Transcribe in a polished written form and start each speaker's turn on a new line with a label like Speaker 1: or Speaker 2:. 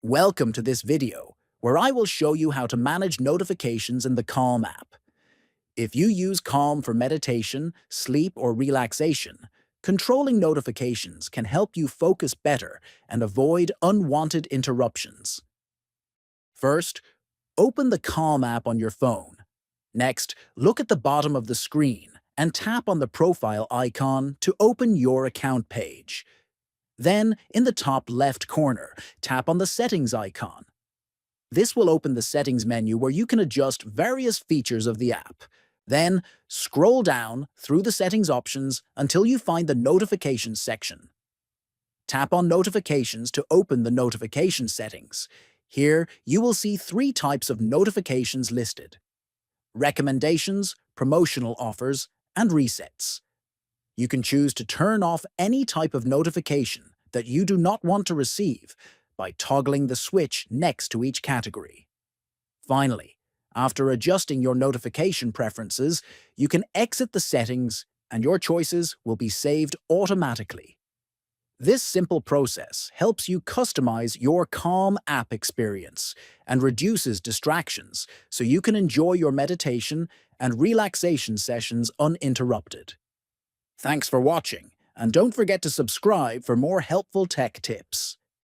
Speaker 1: Welcome to this video, where I will show you how to manage notifications in the Calm app. If you use Calm for meditation, sleep, or relaxation, controlling notifications can help you focus better and avoid unwanted interruptions. First, open the Calm app on your phone. Next, look at the bottom of the screen and tap on the profile icon to open your account page. Then, in the top left corner, tap on the Settings icon. This will open the Settings menu where you can adjust various features of the app. Then, scroll down through the Settings options until you find the Notifications section. Tap on Notifications to open the notification settings. Here, you will see three types of notifications listed: recommendations, promotional offers, and resets. You can choose to turn off any type of notification that you do not want to receive by toggling the switch next to each category. Finally, after adjusting your notification preferences, you can exit the settings and your choices will be saved automatically. This simple process helps you customize your Calm app experience and reduces distractions so you can enjoy your meditation and relaxation sessions uninterrupted. Thanks for watching, and don't forget to subscribe for more helpful tech tips.